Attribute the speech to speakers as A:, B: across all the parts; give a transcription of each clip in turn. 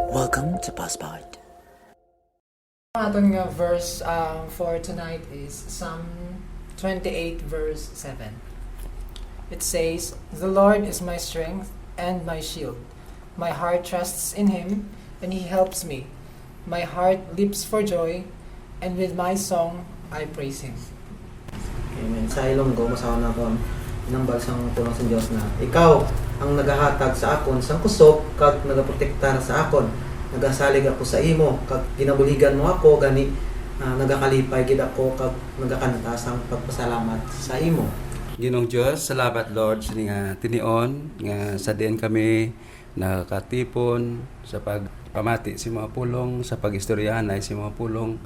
A: Welcome to Passport.
B: Ang atong nga verse for tonight is Psalm 28 verse 7. It says, "The Lord is my strength and my shield. My heart trusts in Him, and He helps me. My heart leaps for joy, and with my song I praise Him."
C: Amen. Sa Ilonggo, masawa na ko nambal sang tulong sa Diyos na ikaw ang nagahatag sa akon sang kusog kag nagaprotektar sa akon. Nagasalig ako sa imo kag ginabuligan mo ako gani nagakalipay gid ako kag nagakanta sang pagpasalamat sa imo.
D: Ginong Diyos, salamat Lord sa nga tinion nga sa diin kami nakatipon sa pagpamati si mga pulong sa pagistoryahan ay si mga pulong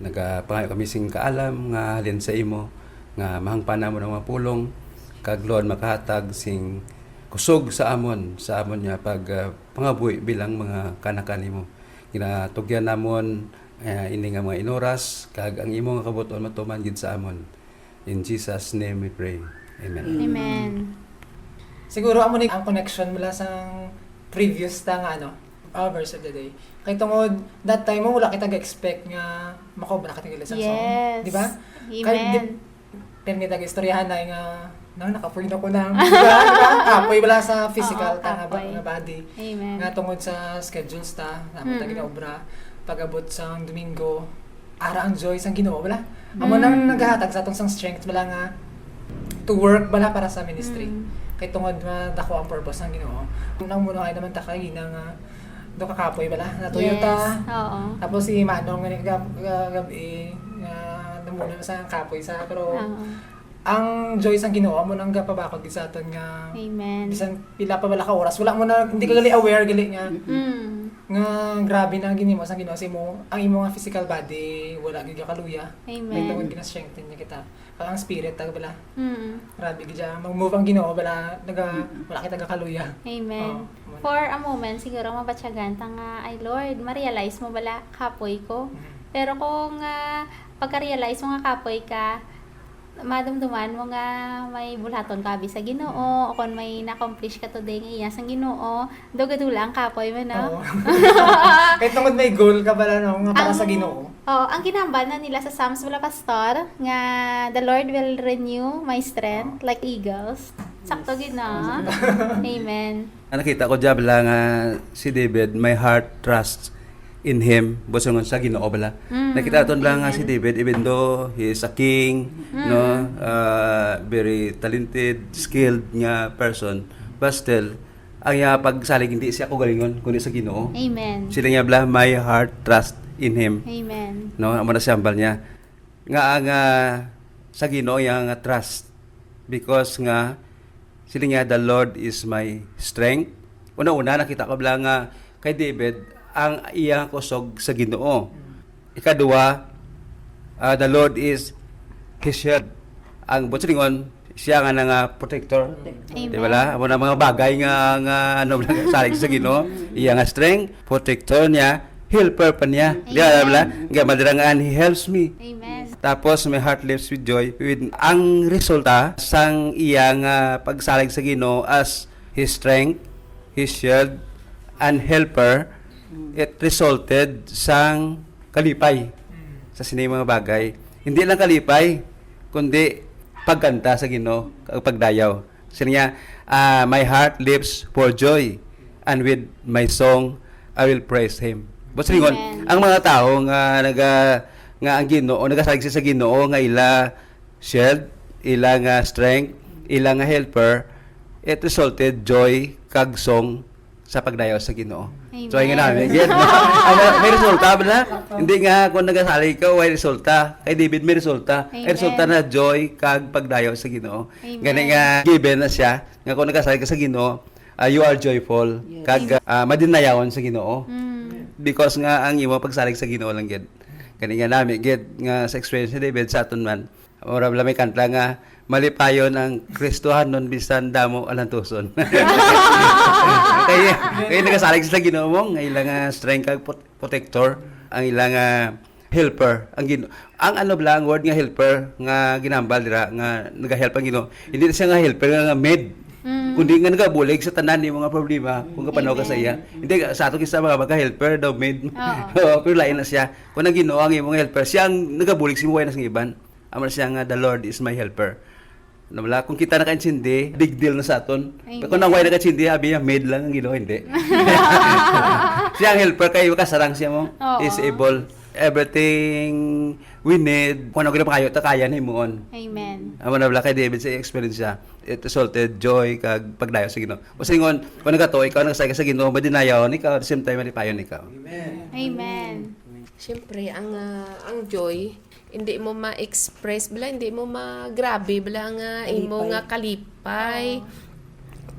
D: nagapangayo kami sing kaalam nga halin sa imo nga mahangpan mo ng mga pulong kag Lord makahatag sing kusog sa amon niya pag pangabuhi bilang mga kanakan nimo. Ginatugyan namon ini nga mga inoras kag ang imo nga kabuton matuman gid sa amon. In Jesus name we pray. Amen.
E: Amen.
B: Siguro amo ni ang connection mula sa previous ta nga verse of the day. Kay tungod that time mo wala kita ga-expect nga makobra ka tingil sa song,
E: Yes.
B: di ba?
E: Amen.
B: Permita ga istoryahan na nga nakapoy na ko na. Diba? Kapoy wala sa physical
E: Oo,
B: ta nga
E: kapoy.
B: nga body.
E: Amen.
B: Nga tungod sa schedules ta, napunta ginaobra pag-abot sa Domingo, ara ang joy sang Ginoo wala. Amo nang naghahatag sa atong sang strength wala nga to work bala para sa ministry. Kay tungod nga dako ang purpose ng Ginoo. Unang muna ay naman ta kay nga do kakapoy bala natuyo ta.
E: Oo.
B: Tapos si Manong nga gabi nga namuna sa kapoy sa pero
E: Oo.
B: ang joy sang Ginoo mo nang gapabakod di sa aton nga
E: Amen.
B: bisan pila pa bala ka oras wala mo na hindi ka gali aware gali nga nga grabe na ginimo sang Ginoo sa imo ang imo nga physical body wala gyud ka kaluya. May
E: Amen.
B: tungod gina-strengthen niya kita. Kaya ang spirit tag bala
E: Mm.
B: grabe gid mag-move ang Ginoo bala wala kita kaluya.
E: Amen.
B: Oo.
E: For a moment, siguro mabatyagan ta nga, ay Lord, ma-realize mo bala kapoy ko. Pero kung pagka-realize mo nga kapoy ka, madumduman mo nga may bulhaton ka sa Ginoo o kung may na-accomplish ka today nga iya sang Ginoo, dugadula ang kapoy mo na.
B: Oo. Kahit tungod may goal ka bala nga para sa Ginoo.
E: Oh, ang kinambal na nila sa Psalms wala pastor nga the Lord will renew my strength like eagles. Sakto gid na. Amen.
D: Nakita ko diya bala nga si David, my heart trusts in Him. Busong sa Ginoo bala. Nakita ton lang nga si David even though he is a king, no, very talented, skilled nga person, but still ang pagsalig hindi siya ko galingon kundi sa Ginoo.
E: Amen.
D: Sila nga bala, my heart trust in Him.
E: Amen.
D: No, amo na siyambal niya. Nga sa Ginoo yang trust because nga sila nga the Lord is my strength. Una-una nakita ko bala nga kay David ang iyang kusog sa Ginoo. Ikaduha, the Lord is his shield. Ang butsingon siya nga nga protector.
E: Amen.
D: Di ba la? Amo na mga bagay nga ano salig sa Ginoo, iya nga strength, protector niya, helper pa niya. Di ba la? Nga madarangan he helps me.
E: Amen.
D: Tapos my heart lives with joy. Ang resulta sang iyang pagsalig sa Ginoo as his strength, his shield, and helper, it resulted sang kalipay sa sinay mga bagay. Hindi lang kalipay, kundi pagkanta sa Ginoo, pagdayaw. Sino niya, my heart lives for joy, and with my song, I will praise Him. Basta ringon,
E: Amen.
D: ang mga tao nga nga ang Ginoo nagasalig sa Ginoo nga ila shield, ila nga strength, ila nga helper, it resulted joy kag song sa pagdayaw sa Ginoo.
E: Amen.
D: So ayun namin, get may resulta ba na? Hindi nga kung nagasalig ka, may resulta. Kay David may resulta.
E: Amen.
D: May resulta na joy kag pagdayaw sa Ginoo.
E: Amen.
D: Gani nga given na siya nga kung nagasalig ka sa Ginoo, you are joyful kag madinayawon sa Ginoo. Because nga ang imo pagsalig sa Ginoo lang gid. Kani nga nami gid nga sa experience ni David sa aton man. Ora bala may kanta nga malipayon ang Kristohanon bisan damo alantuson. kaya nagasalig sa Ginoo mo nga ilang strength kag protector, ang ilang helper ang ano bala ang word nga helper nga ginambal dira nga nagahelp ang Ginoo. Hindi na siya nga helper nga maid. Kundi nga nagabulig sa tanan ni mga problema kung kapanaw ka sa iya. Hindi sa ato kisa mga helper daw maid. Oo, pero lain na siya. Kung ang Ginoo ang imong helper, siya ang nagabulig si mo na sa iban. Amo na siya nga the Lord is my helper. Wala, kung kita nakaintindi, big deal na sa aton. Pero kung nang way nakaintindi, abi niya, maid lang ang Ginoo, hindi. Siya ang helper kayo, kasarang siya mo.
E: Oo.
D: Is able. Everything we need, kung ano kayo, kaya na imuon.
E: Amen.
D: Amo na wala kay David sa experience siya. It resulted joy kag pagdayo sa Ginoo. O singon, kung nagato, ikaw nagsay ka sa Ginoo, madinayaw ikaw, at the same time, malipayon ikaw.
C: Amen.
E: Amen.
A: Siyempre, ang joy, hindi mo ma-express, bala, hindi mo ma-grabe, bala nga, imo nga kalipay.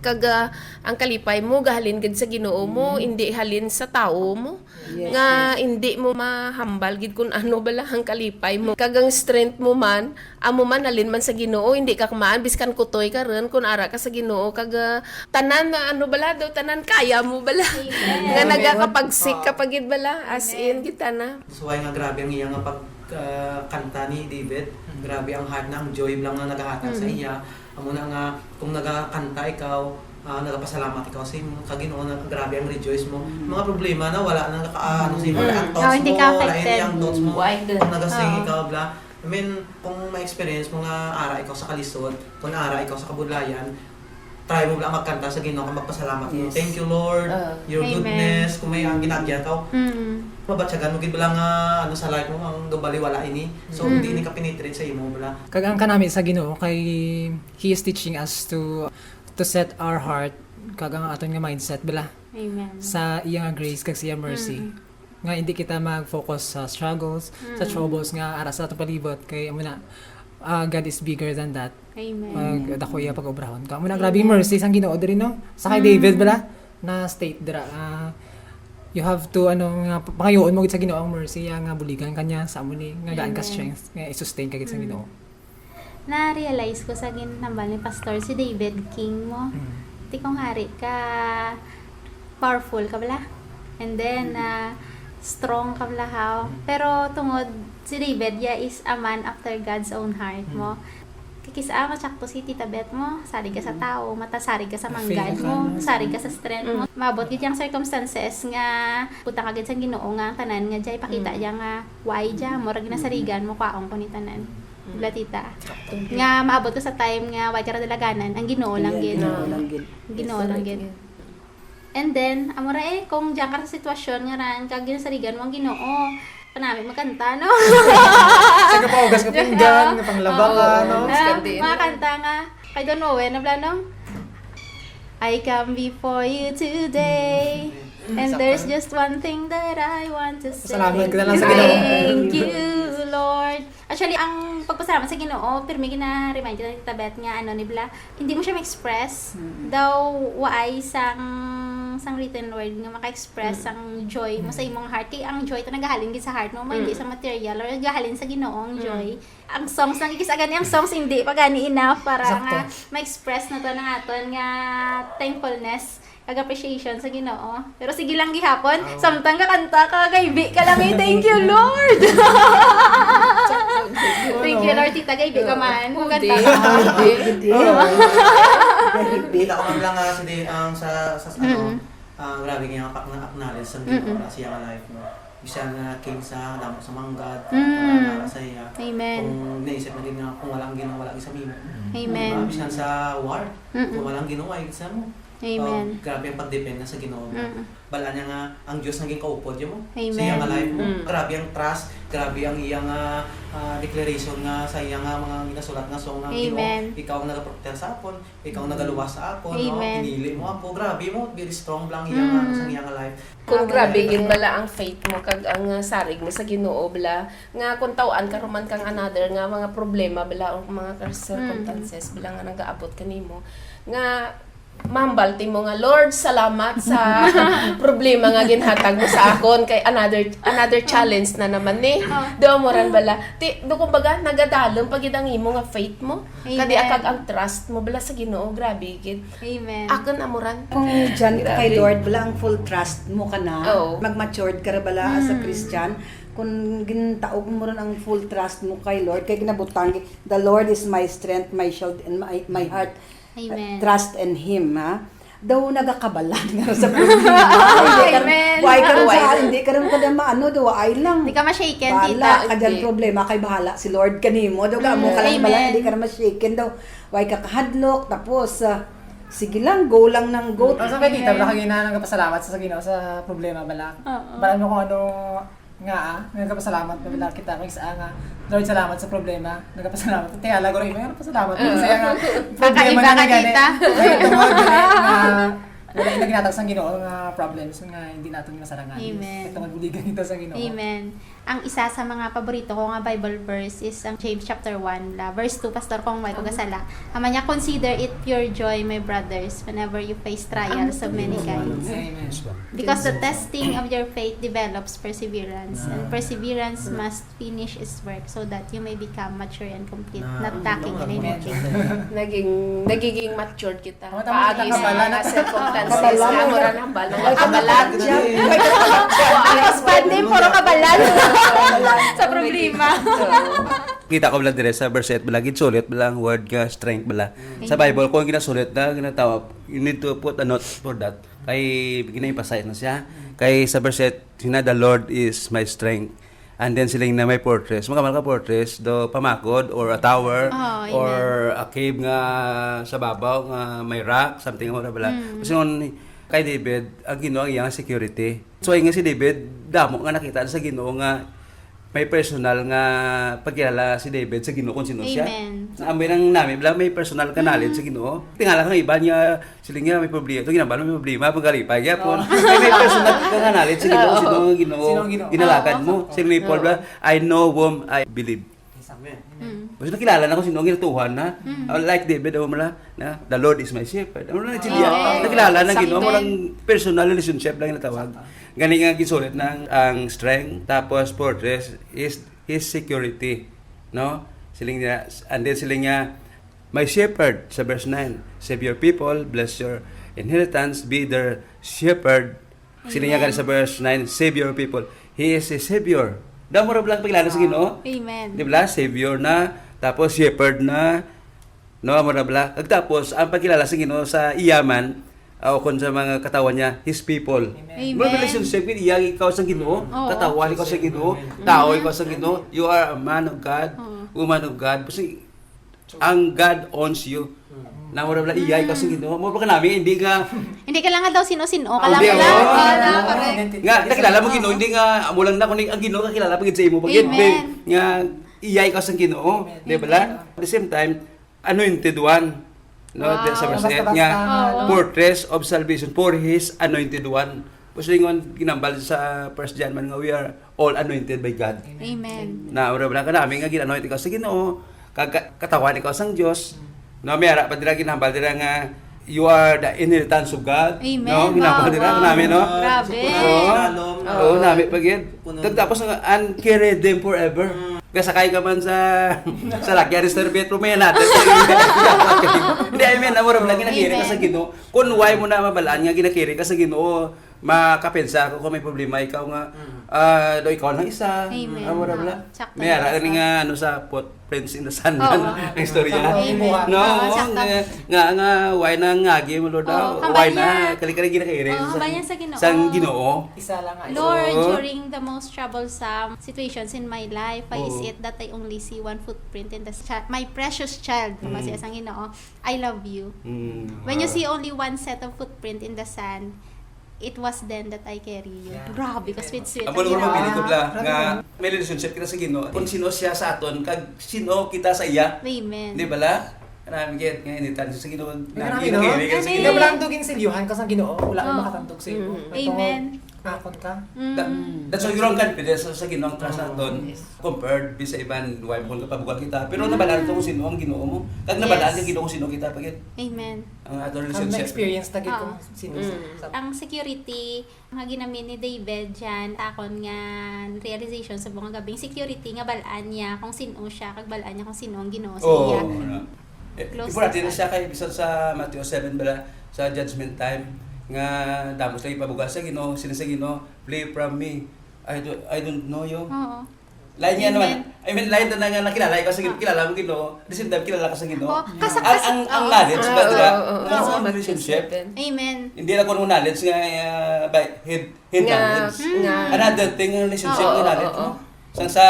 A: Kaga, ang kalipay mo, gahalin gid sa Ginoo mo, hindi halin sa tao mo. Nga, hindi mo mahambal gid kung ano bala ang kalipay mo. Kagang strength mo man, amo man halin man sa Ginoo, hindi ka kumaan, biskan kutoy ka rin, kung ara ka sa Ginoo, kaga, tanan na ano bala daw, tanan kaya mo bala. Nga nagakapagsik kapag gid bala, as in, kita na.
C: So, nga grabe ang iyang kanta ni David. Grabe ang heart na, ang joy lang na nagahatag sa iya. Amo na nga, kung nagakanta ikaw, nagapasalamat ikaw sa imo, Ginoo na grabe ang rejoice mo. Mga problema na wala nang ano sa imo, ang thoughts
E: hindi
C: mo,
E: ka
C: wala
E: affected.
C: yung thoughts mo.
A: Wide.
C: Kung nagasing ikaw, bla. I mean, kung ma-experience mo nga ara ikaw sa kalisod, kung ara ikaw sa kabudlayan, try mo lang magkanta sa Ginoo, kung magpasalamat mo. Thank you, Lord, your
E: Amen.
C: goodness. Kung may ang ginagyan ka, mabatsagan mo gid bala nga ano sa life mo ang gabaliwala ini. So hindi ni ka penetrate sa imo bala.
B: Kag ang kanami sa Ginoo kay He is teaching us to set our heart kag ang aton nga mindset bala
E: Amen.
B: sa iya nga grace kag sa iya mercy. Nga hindi kita mag-focus sa struggles, sa troubles nga ara sa atong palibot kay amo na God is bigger than that.
E: Amen.
B: Dako iya pag-obrahon ka. Amo na grabe mercy sang Ginoo diri no. Sa kay David bala na state dira you have to nga pangayoon mo gid sa Ginoo ang mercy nga buligan kanya sa amo ni nga gaan ka strength nga i-sustain ka gid sa Ginoo.
E: Na-realize ko sa ginambal ni Pastor si David King mo. Ti kong hari ka powerful ka bala. And then strong ka bala how. Pero tungod si David is a man after God's own heart mo. Kikisa mo sakto si Tita Beth mo, sari ka sa tao, matasari ka sa manggad mo, sari ka sa strength mo. Mabot gid yang circumstances nga puta ka gid sa Ginoo nga tanan nga jay pakita diya nga why diya mo ra ginasarigan mo kwaong ko ni tanan. Bla tita. Nga maabot ko sa time nga why ka ra dalaganan, ang Ginoo lang gid. Ginoo lang gid. And then amora kung diyan ka sa sitwasyon nga ran kag ginasarigan mo ang Ginoo, panami magkanta, no?
B: Sa kapahugas ka pinggan, nga panglaba ka, no?
E: Mga kanta nga, kay Don Owen, na blanong, I come before you today, and there's just one thing that I want to say.
B: Salamat ka na lang sa Ginoo.
E: Thank you, Lord. Actually, ang pagpasalamat sa Ginoo, pirmi gina-remind kita ni Tita Beth nga, ano, nibla, hindi mo siya ma-express, daw waay sang written word nga maka-express ang joy mo sa imong heart. Kaya ang joy ito nagahalin gid sa heart mo, hindi sa material or nagahalin sa Ginoo ang joy. Ang songs nang ikisagani ang songs hindi pa gani enough para nga ma-express na to ng aton nga thankfulness kag appreciation sa Ginoo. Pero sige lang gihapon, samtang kakanta ka gaybi ka lang thank you Lord. Thank you Lord, tita gaybi ka man. Kung kanta ka.
C: Kita ko man lang ang sa ano, grabe nga acknowledge sa Ginoo para siya nga life mo. Bisan na king sa damo sa manggad, para sa iya.
E: Amen.
C: Kung naisip na din nga kung walang Ginoo wala sa mimo.
E: Amen.
C: Bisan sa war, kung walang Ginoo ay sa mo.
E: Amen.
C: Grabe ang pagdepend na sa Ginoo. Bala niya nga ang Dios naging kaupod mo.
E: Amen.
C: Sa iyang life mo. Grabe ang trust, grabe ang iyang declaration nga sa iyang mga ginasulat nga song nga
E: Amen.
C: Ginoo. Ikaw ang nagaprotect sa akon, ikaw ang nagaluwas sa akon, no?
E: Amen.
C: Pinili mo ako. Grabe mo, very strong lang iyang sa iyang life.
A: Kung grabe gid bala ang faith mo kag ang sarig mo sa Ginoo bala nga kung taw-an ka man kang another nga mga problema bala ang mga circumstances bala nga nagaabot kanimo nga mambalti mo nga Lord salamat sa problema nga ginhatag mo sa akon kay another challenge na naman ni do mo ran bala do kumbaga nagadalom pag ang imo nga faith mo kadi akag ang trust mo bala sa Ginoo grabe gid
E: Amen.
A: akan amuran
F: Kung dyan ka kay Lord, bala ang full trust mo ka na,
A: Oo.
F: mag-matured ka ra bala as a Christian, kung gintaog mo ron ang full trust mo kay Lord, kay ginabutang, the Lord is my strength, my shield, and my heart,
E: Amen.
F: Trust in Him, ha? Daw nagakabalan nga sa problema.
E: Amen.
F: Why ka rin sa, hindi ka rin kada maano, daw ay lang.
E: Hindi ka ma-shaken,
F: Bahala
E: tita.
F: ka dyan
A: Hindi.
F: problema, kay bahala si Lord kanimo. Daw ka mo ka lang
E: Amen.
F: balan, hindi ka rin ma-shaken daw. Why ka kahadlok, tapos, sige lang, go lang ng go.
B: Ang sabi kita, bala kaginahan ng kapasalamat sa Ginoo sa problema bala.
E: Oo.
B: Bala mo kung ano nga nagkapasalamat na bala kita mag-isa nga. Lord, salamat sa problema. Nagkapasalamat. Kaya lago rin mo, pasalamat. Kasi nga problema
E: Kakaiba
B: na
E: ka,
B: gani.
E: tita.
B: Kaya tungod nga wala yung naginatag sa Ginoo nga problems nga hindi natin masarangan.
E: Amen.
B: Ito nga buligan ito sa Ginoo.
E: Amen. Ang isa sa mga paborito ko nga Bible verse is ang James chapter 1, verse 2, Pastor kung may kugasala. Ama niya, consider it pure joy, my brothers, whenever you face trials of many kinds.
B: Amen.
E: Because the testing of your faith develops perseverance, and perseverance must finish its work so that you may become mature and complete, not lacking in anything.
A: Nagiging matured kita.
B: Oh, tama,
A: Paagi
B: nakabala
A: sa
B: na.
A: mga circumstances
F: Nakabala
A: nga,
F: na.
A: mura ng bala.
F: Why ka
A: Nakabalat.
E: Ang husband din, puro kabalan sa problema.
D: Kita ko bala dire sa verse 8 bala gid sulit bala ang word nga strength bala. Sa Bible ko ang ginasulit na ginatawag, you need to put a note for that. Kay ginay-pasay na siya. Kay sa verse 8, sina the Lord is my strength. And then siling na may fortress. Mga ka fortress do pamakod or a tower
E: Oh, amen.
D: or a cave nga sa babaw nga may rock, something mo bala. Kasi noon kay David, ang Ginoo ang iyang security. So nga si David, damo nga nakita sa Ginoo nga may personal nga pagkilala si David sa Ginoo kung sino siya.
E: Amen.
D: Amoy nang namin, bala may personal ka knowledge sa Ginoo. Tingala kang iba niya, sila nga may problema. Ito ginabalo may problema, pagkalipay. Kaya po, may personal ka knowledge sa Ginoo, sino ang Ginoo,
B: Sino ang Ginoo?
D: ginalakad mo. Sino ni Paul, bala, I know whom I believe. Kasi nakilala na ko sino ang ginatuhan na. Like David, ako mala, na the Lord is my shepherd. Ano na siya? Nakilala na Ginoo, mo lang personal relationship lang natawag. Gani nga gisulit ng ang strength, tapos fortress is his security. No? Siling niya, and then siling niya, my shepherd, sa verse 9, save your people, bless your inheritance, be their shepherd. Siling niya sa verse 9, save your people. He is a savior. Damo ra lang pagkilala sa Ginoo.
E: Amen.
D: Di ba? Savior na, tapos shepherd na, no, amo na bala. Tapos, ang pagkilala sa Ginoo sa iyaman, o kung sa mga katawan niya, His people.
E: Amen.
D: Mga relationship, iyang ikaw sa Ginoo,
E: Oo.
D: katawan ikaw sa Ginoo, tao ikaw sa Ginoo, you are a man of God, woman of God. Kasi, ang God owns you. Na mo bala iya ikaw sa Ginoo. Mo pa namin, hindi nga,
E: Hindi ka lang nga daw sino-sino. Ka lang
D: Hindi,
E: lang.
D: oo.
E: Correct.
D: nga, nakilala mo Ginoo, hindi nga, amo lang na, kung ang Ginoo kakilala pagid sa imo. Pagid,
E: Amen.
D: nga, iya ikaw sa Ginoo. Di ba la? At the same time, anointed one. No,
E: Wow.
D: sa verse 8
B: Basta-basta,
D: nga,
E: Oo.
D: fortress of salvation for His anointed one. Kasi yung ginambal sa 1 John man nga, we are all anointed by God.
E: Amen.
D: Na ura ka namin nga ginanoint ikaw sa Ginoo, katawan ikaw sang Dios. No, mayara pa dira ginambal dira nga you are the inheritance of God.
E: Amen.
D: No, ginambal
E: Wow,
D: dira
E: wow.
D: namin no.
E: Grabe.
D: Oo, namin pagid. Tapos nga and carry them forever. Kasakay ka man sa lakyan reserve pero may natin. Hindi I mean, amor lang ginakiri ka sa Ginoo. Kung why mo na mabalaan nga ginakiri ka sa Ginoo, makapensa ko kung may problema ikaw nga do ikaw lang isa.
E: Amen.
D: Amor lang.
E: Sakto.
D: May ara nga ano sa Footprints in the Sun
E: Oo.
D: ang istorya.
E: Amen.
D: No,
E: Oo, sakto.
D: nga why na ngagi mo Lord
E: Oo,
D: why
E: kabanya.
D: na kali-kali ginakiri
E: Oo, kabanya sa Ginoo.
D: Sang Ginoo.
B: Isa lang nga.
E: Lord,
D: Oo.
E: during the most troublesome situations in my life, why is
D: Oo.
E: it that I only see one footprint in the my precious child? Kasi asang Ginoo, I love you. When you see only one set of footprint in the sand, it was then that I carry you.
B: Yeah.
E: Grabe, sweet-sweet.
D: Amo lang
E: Ginoo.
D: mabili ko bla nga may relationship kita sa Ginoo. Kung sino siya sa aton kag sino kita sa iya.
E: Amen.
D: Di ba la? Kanami get nga initan sa Ginoo.
B: Kanami,
D: Nami
B: no?
D: kiri ka sa
E: Amen.
B: Hindi
D: Ginoo.
B: mo lang dugin silyuhan ka sa Ginoo, wala kang
E: Oo.
B: makatantog sa iyo.
E: Amen.
B: Akon ka.
D: That's why yung confidence sa Ginoo ang trust naton compared sa iban wife kung kapabugal kita. Pero nabalaan ko kung sino ang Ginoo mo. Kag nabalaan
E: Yes.
D: ka Ginoo kung sino kita pagit.
E: Amen.
D: Ang aton
B: Ang
D: relationship.
B: experience na gid
E: Oo.
B: kung sino sa
E: Ang security nga ginamit ni David dyan, takon nga realization sa mga gabing security nga balaan niya kung sino siya, kag balaan niya kung sino ang Ginoo sa iya. Close
D: Importante
E: to
D: na siya kay bisan sa Matthew 7 bala sa judgment time nga damos lang ipabugal sa Ginoo, sino sa Ginoo, flee from me. I don't know you.
E: Oo.
D: Lain nga
E: Amen.
D: naman. I mean, lain na nga nakilala ikaw sa Ginoo. Kilala mo Ginoo. At the same time, kilala ka sa Ginoo.
E: Oh,
D: Ang knowledge ba, di ba? Ang
A: Oo,
D: relationship.
E: Amen.
D: Hindi lang kung knowledge nga by head knowledge. Another thing, ang relationship
A: Oo,
D: nga knowledge
A: oo,
D: mo. Sa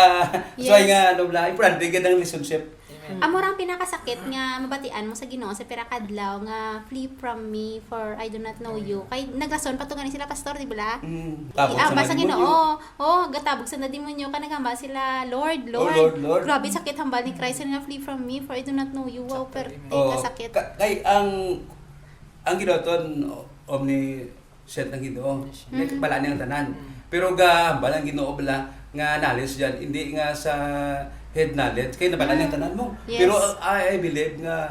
E: Yes.
D: so ay nga ano bla, importante gid ang relationship.
E: Amo rang pinakasakit nga mabatian mo sa Ginoo sa pirakadlaw nga flee from me for I do not know you. Kay naglason pa to ganin sila pastor di ba?
D: Tabog sa
E: Sa
D: mga demonyo.
E: Ginoo. Oh, gatabog sa demonyo kanagamba sila Lord, Lord.
D: Lord, Lord.
E: Grabe sakit hambal ni Christ nga flee from me for I do not know you. Wow, per
D: Oh,
E: kasakit.
D: kay ang Ginoo omniscient ng Ginoo. Bala niyang tanan. Pero balang Ginoo bala nga knowledge diyan hindi nga sa head knowledge kay nabala niyang tanan mo.
E: Yes.
D: Pero I believe nga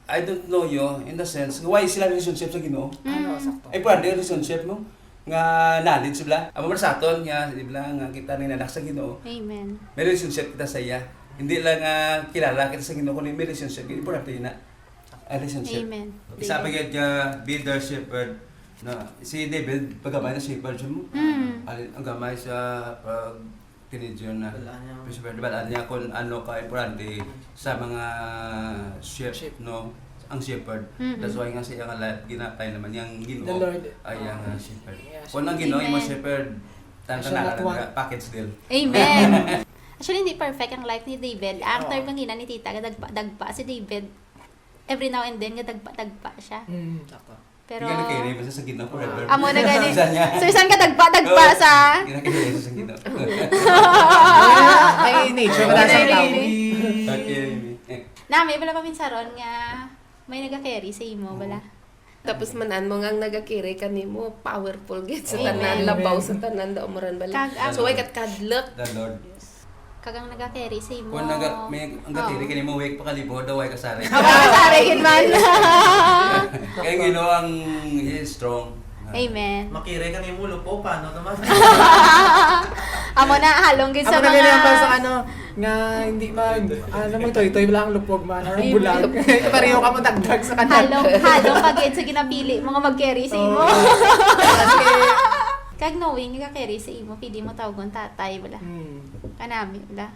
D: I don't know you in the sense why sila relationship sa Ginoo.
B: Ano, sakto.
D: Ay pwede yung relationship mo nga knowledge bala. Amo man sa aton nga di bala nga kita ni nanak sa Ginoo.
E: Amen.
D: May relationship kita sa iya. Hindi lang kilala kita sa Ginoo kundi may relationship. Importante na relationship.
E: Amen.
D: Isa pa gid ka builder shepherd na si David paggamay na shepherd siya mo. Ang gamay sa pag teenager na
C: Balaan niya.
D: shepherd balaan niya kung ano ka importante sa mga sheep no ang shepherd. That's why nga siya nga life ginapay naman yang Ginoo.
B: The Lord.
D: Ay ang shepherd.
B: Yeah,
D: Kung ang Ginoo mo
E: Amen.
D: shepherd
B: Siya
D: tantang
B: not one.
D: na package deal.
E: Amen. Actually, hindi perfect ang life ni David. Ang term ng ina ni tita, dagpa si David. Every now and then, dagpa siya.
B: Sakto.
E: Pero,
D: Hindi ka nakiri basta sa Ginoo forever.
E: amo na gani.
D: Saan niya?
E: Sir, saan ka dagpa sa?
D: Hindi ka nakiri sa Ginoo.
B: Ay, nature wala sa tao.
D: Okay.
E: Nami, bala pa minsaron nga may nagka-carry sa imo, bala.
A: Tapos manan mo nga nagakiri kanimo powerful gid sa
E: Amen.
A: tanan labaw sa tanan da umuran bala. So ay kadlok.
D: The Lord.
E: Kagang nagka-carry sa imo.
D: Kung may ang gatiri kini mo wake pa kalibod daw ay kasari.
E: Sarihin man.
D: Kaya Ginoo ang he is strong.
E: Amen.
C: Makire ka ni mulo po, paano naman?
E: Amo na halong gid sa
B: Ako na ganyan pa sa
E: mga
B: ano, nga hindi magtoy-toy wala ang lupog man, or ang bulag. Pareho ka mo dagdag sa kanal.
E: halong pagid sa ginapili mga mag-carry sa imo.
B: Kasi,
E: Kag knowing nga carry sa imo, pili mo tawgon tatay bala. Kanami bala.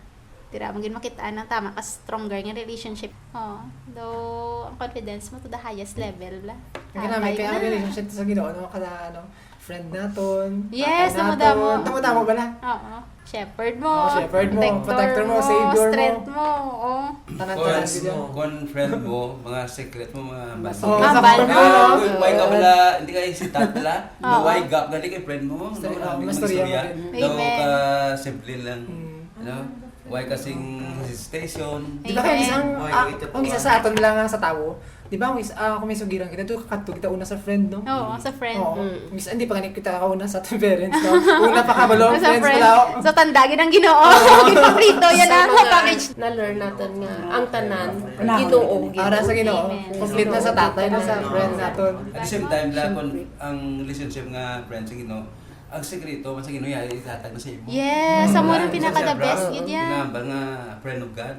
E: Tira mo gid makitaan ng tama ka stronger nga relationship. Oh, though ang confidence mo to the highest level bala.
B: ang ginamit kaya ang relationship sa Ginoo, ano, kada ano, friend naton.
E: Yes,
B: tatay
E: tamo-tamo.
B: naton. Tamo-tamo ba na?
E: Oo. Shepherd mo.
B: Oo, shepherd mo, protector mo, savior mo.
E: Strength mo. Oo.
B: Tanan-tanan
C: Friends
B: gid
C: mo.
B: yun.
D: Kung friend mo, mga secret mo, mga basa.
B: Oo,
E: Ah,
B: sa
E: bal-
B: friend
E: Oo.
B: mo.
D: Why ka pala, hindi ka isitat pala.
E: Oo.
D: Why gap, gali kay friend mo.
B: Story-
D: Maraming
B: mas
D: mga
B: storya
D: istorya.
B: mo din.
D: Daw
E: Amen.
D: ka simple lang. Ano? Why kasing hesitation.
B: Di ba kaya isang,
C: Why, ito
B: ang isa sa aton lang nga sa tao, di ba kung may sugiran kita, ito kakato kita una sa friend, no?
E: Oo, sa friend.
B: Oo. Misa, hindi pa ganit kita kauna sa ating parents, no? Una pa kabalo,
E: Sa
B: friends
E: friend.
B: pala.
E: Sa tandagin ang Ginoo. Ginoo yan
A: Sa
E: ang
A: mga
E: package.
A: na-learn natin nga ang tanan
F: Panahon.
A: Ginoo
B: Para sa Ginoo,
E: Amen.
B: complete na sa tatay na sa friend naton.
D: At the same time, kung ang relationship nga friend sa Ginoo, ang sekreto man sa Ginoo yan itatag na sa imo.
E: Yes, amo nang pinaka the
D: Siyempre,
E: best gid yan.
D: Ginambal nga friend of God.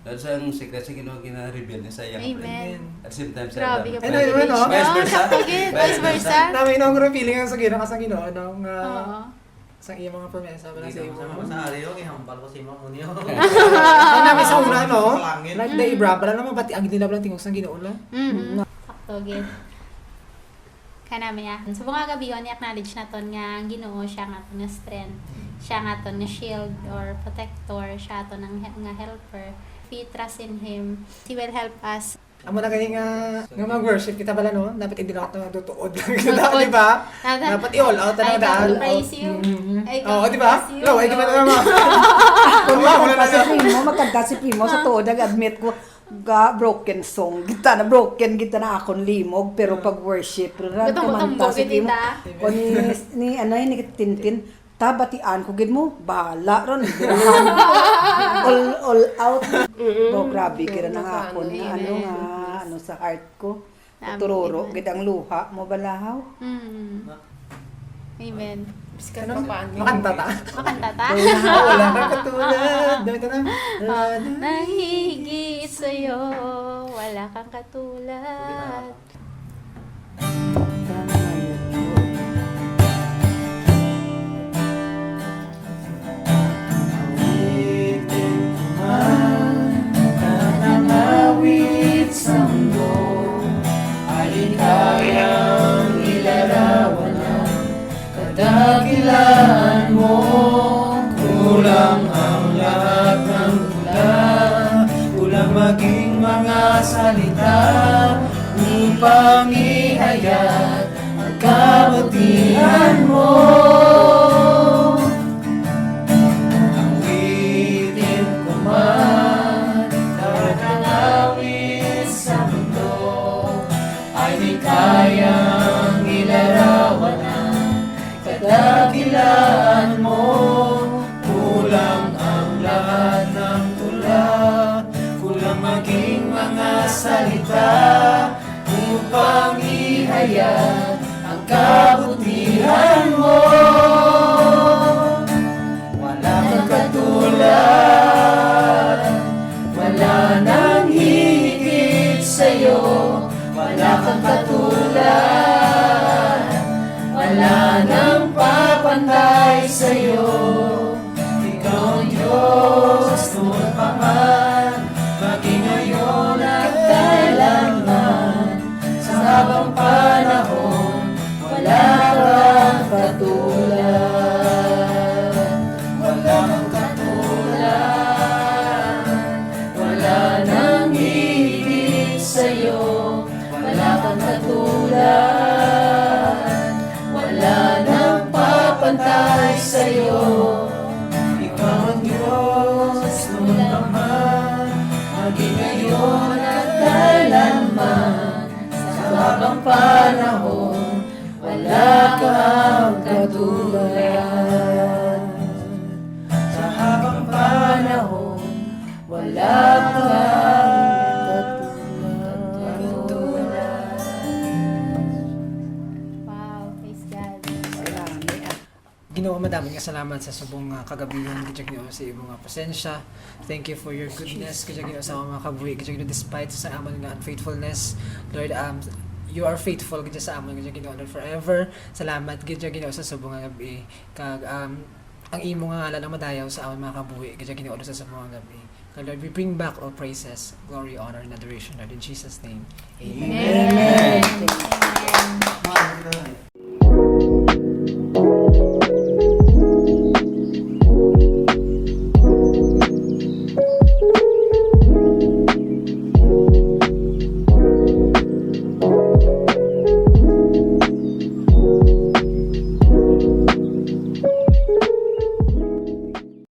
D: Dahil sa ang secret sa Ginoo gina-reveal niya sa iyang friend.
E: Amen.
D: At the same time sa
E: Grabe
D: Adam.
E: ka
B: Ano yun, no?
D: Vice versa.
E: Sakto gid, vice versa.
B: Namin ang feeling ang sa Ginoo ka sa Ginoo, no? Nga,
E: Oo.
B: sa iyong mga promesa, wala sa imo.
C: Sama sa ari yung ihambal ko si Mamo niyo.
B: Ang namin sa una, no?
C: Langit.
B: Like the Ibra, pala naman pati ang nila lang tingog sa Ginoo lang.
E: Sakto gid. Kanami ya. Sa mga gabi ni acknowledge naton nga ang Ginoo siya nga aton nga strength. Siya nga aton nga shield or protector, siya aton nga helper. If we trust in him, he will help us.
B: Amo na gani nga mag-worship kita pala, no? Dapat hindi na ako natutuod lang kita,
E: Tutuod.
B: di ba?
E: Dapat-
B: Dapat i-all out na
E: I
B: daan.
E: will praise you. I
B: Oo,
E: will
B: di ba?
E: praise you.
B: No, ay di ba naman? Kung
F: Kung
B: wala na
F: si Primo, magkanta si Primo sa tuod, admit ko, broken song. Kita na broken, kita na akong limog, pero pag worship, ran
E: Gutom-gutom
F: si Primo.
E: kita.
F: O ni ni Tintin, tabatian ko gid mo, bahala ron. all out. Oh, grabe kira na nga ako na ano nga, ano sa heart ko. Tururo, gid ang luha mo balahaw.
E: Amen.
A: Biskan pa paano.
B: Makanta ta.
E: Makanta ta?
B: Wala kang katulad. Dami ka na.
E: Nahigit sa'yo, wala kang katulad.
B: upang ihayag ang kabutihan mo. Awitin ko man ang awit sa mundo ay di kayang ilarawan ang kadakilaan mo. Kulang ang lahat ng tula, kulang maging mga salita upang ihayag ang kabutihan mo. Wala kang katulad, wala nang hihigit sa'yo. Wala kang katulad, wala nang papantay sa'yo. Ikaw ang Diyos noon pa man, maging ngayon at kailanman. Sa habang panahon, wala kang katulad. Wala kang katulad, wala nang hihigit sa'yo. Wala kang katulad, wala nang papantay sa'yo. Ikaw ang Diyos noon naman, maging ngayon at kailanman. Sa habang panahon, wala kang katulad. Sa habang panahon, wala kang
E: Wow, praise God.
F: Marami ah.
B: Ginoo, madaming nga salamat sa subong kagabihan kajag Ginoo sa imong nga presensya. Thank you for your goodness kajag Ginoo sa mga kabuhi kajag Ginoo despite sa amon nga unfaithfulness. Lord, you are faithful kajag sa amon kajag Ginoo Lord forever. Salamat kajag Ginoo sa subong nga gabi kag ang imo nga ngalan ang madayaw sa amon mga kabuhi kajag Ginoo sa subong nga gabi. Lord, we bring back all praises, glory, honor, and adoration, Lord, in Jesus' name. Amen.
F: Amen.